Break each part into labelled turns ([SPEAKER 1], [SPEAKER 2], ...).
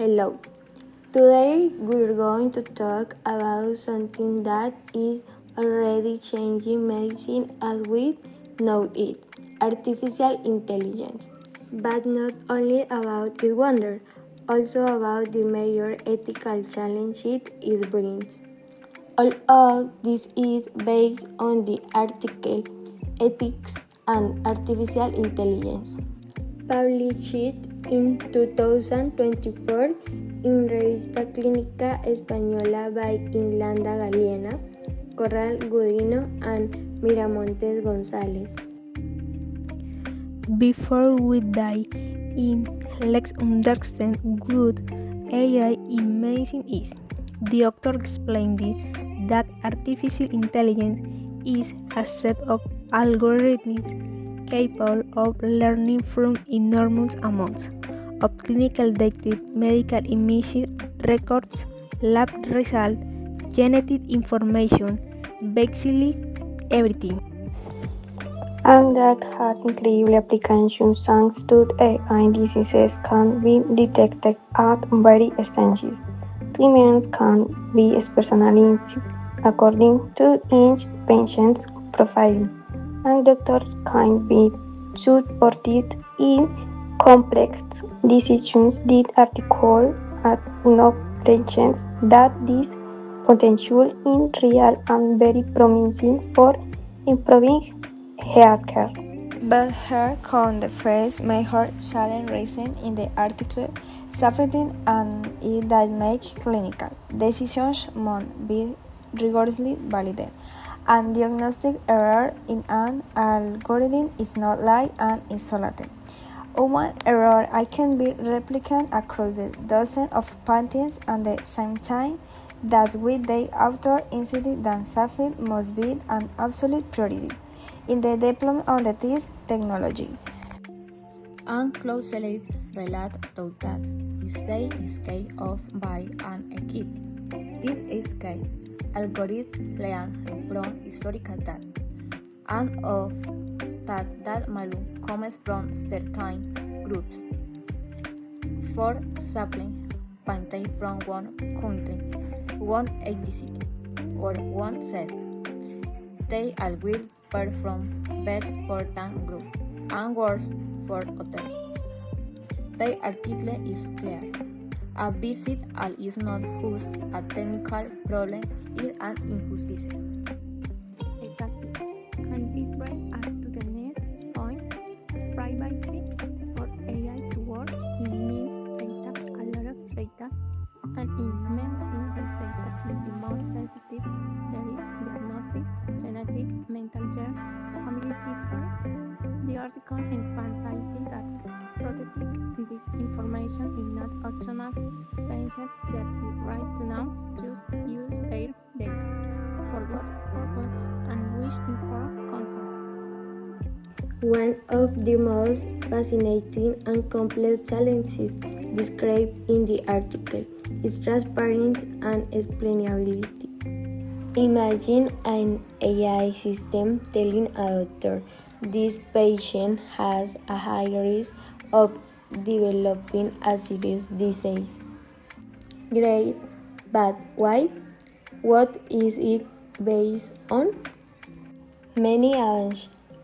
[SPEAKER 1] Hello. Today we're going to talk about something that is already changing medicine as we know it, artificial intelligence. But not only about its wonder, also about the major ethical challenges it brings. All of this is based on the article Ethics and Artificial Intelligence, published in 2024 in Revista Clínica Española by Ingles Galiena, Corral Gudino, and Miramontes González.
[SPEAKER 2] Before we dive in, let's understand what AI in medicine is. The author explained that artificial intelligence is a set of algorithms capable of learning from enormous amounts of clinical data, medical imaging records, lab results, genetic information, basically everything.
[SPEAKER 1] And that has incredible applications thanks to AI. Diseases can be detected at very stages. Treatments can be personalized according to each patient's profile, and doctors can be supported in complex decisions. This article acknowledges that this potential is real and very promising for improving healthcare.
[SPEAKER 3] But here comes the first major challenge raised in the article, safety and it that make clinical decisions must be rigorously validated, and diagnostic error in an algorithm is not like an isolated human error. I can be replicated across the dozens of patients at the same time. That's why the author insisted that safety must be an absolute priority in the deployment of this technology.
[SPEAKER 4] And closely related to that is the scale of by an kit. This scale algorithm learns from historical data and of that malum comes from certain groups. For example, painting from one country, one ethnicity, or one set. They all will perform best for that group and worse for others. The article is clear. A visit is not just a technical problem, it's an injustice.
[SPEAKER 5] Exactly. And this brings us to the next point. Privacy. For AI to work, it needs data, a lot of data, and in medicine, this data is the most sensitive. There is diagnosis, genetic, mental health, family history. The article emphasizes that protecting this information is not optional. Patients have the right to know, just use their data for what purpose and which informed consent.
[SPEAKER 1] One of the most fascinating and complex challenges described in the article is transparency and explainability. Imagine an AI system telling a doctor this patient has a high risk of developing a serious disease. Great, but why? What is it based on? Many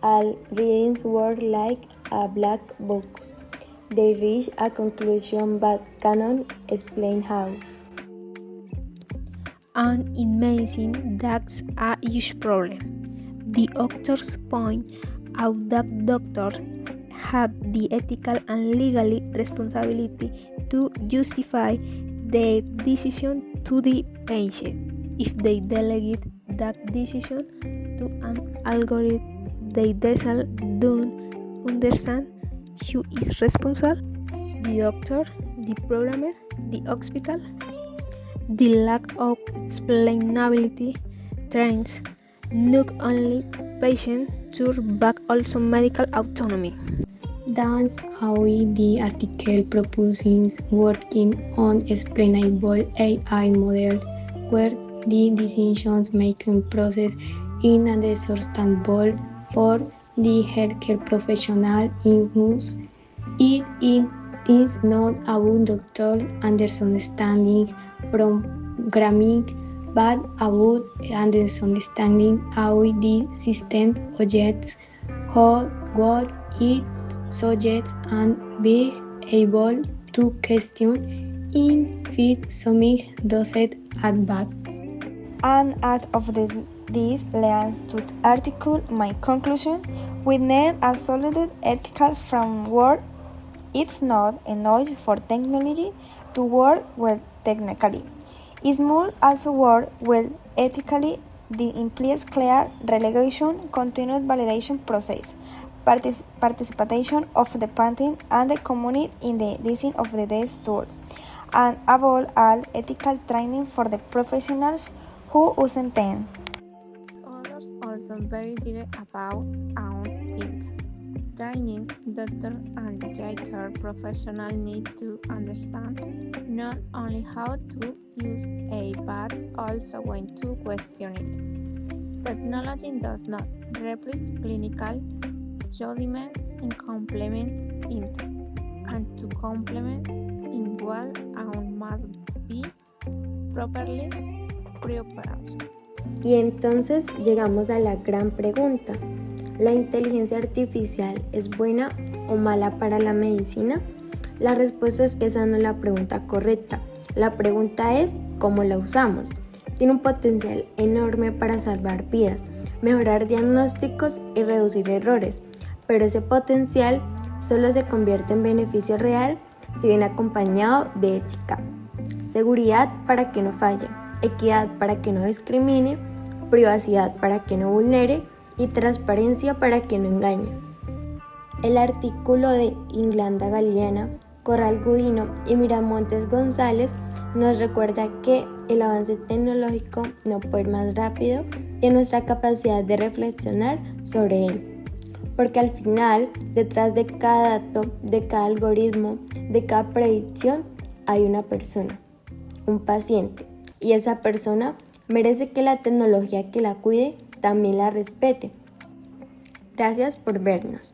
[SPEAKER 1] algorithms work like a black box. They reach a conclusion but cannot explain how.
[SPEAKER 2] And in medicine, that's a huge problem. The authors point out that doctors have the ethical and legal responsibility to justify their decision to the patient. If they delegate that decision to an algorithm, they don't understand who is responsible: the doctor, the programmer, the hospital. The lack of explainability threatens not only patient care but also medical autonomy.
[SPEAKER 1] That's how the article proposes working on explainable AI models where the decision-making process is understandable for the healthcare professional in whose it is is not about Dr. understanding programming, but about understanding how the system objects, how what it suggests, and being able to question if something doesn't add back.
[SPEAKER 3] And out of this leads to article my conclusion. We need a solid ethical framework. It's not enough for technology to work well technically. It must also work well ethically. This implies clear relegation, continued validation process, participation of the patient and the community in the design of this tool, and above all, ethical training for the professionals who use them.
[SPEAKER 5] Others also very direct about own think. Training, doctor and care professionals need to understand not only how to use a but also when to question it. Technology does not replace clinical judgment and complements it, and to complement it well and must be properly prepared.
[SPEAKER 1] Y entonces llegamos a la gran pregunta. ¿La inteligencia artificial es buena o mala para la medicina? La respuesta es que esa no es la pregunta correcta. La pregunta es ¿cómo la usamos? Tiene un potencial enorme para salvar vidas, mejorar diagnósticos y reducir errores, pero ese potencial solo se convierte en beneficio real si viene acompañado de ética. Seguridad para que no falle, equidad para que no discrimine, privacidad para que no vulnere y transparencia para que no engañe. El artículo de Inglanda Galeana, Corral Gudino y Miramontes González nos recuerda que el avance tecnológico no puede ir más rápido que nuestra capacidad de reflexionar sobre él. Porque al final, detrás de cada dato, de cada algoritmo, de cada predicción, hay una persona, un paciente. Y esa persona merece que la tecnología que la cuide también la respete. Gracias por vernos.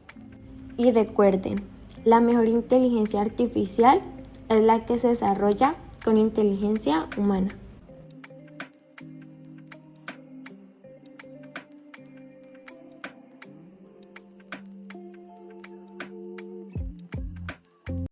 [SPEAKER 1] Y recuerden, la mejor inteligencia artificial es la que se desarrolla con inteligencia humana.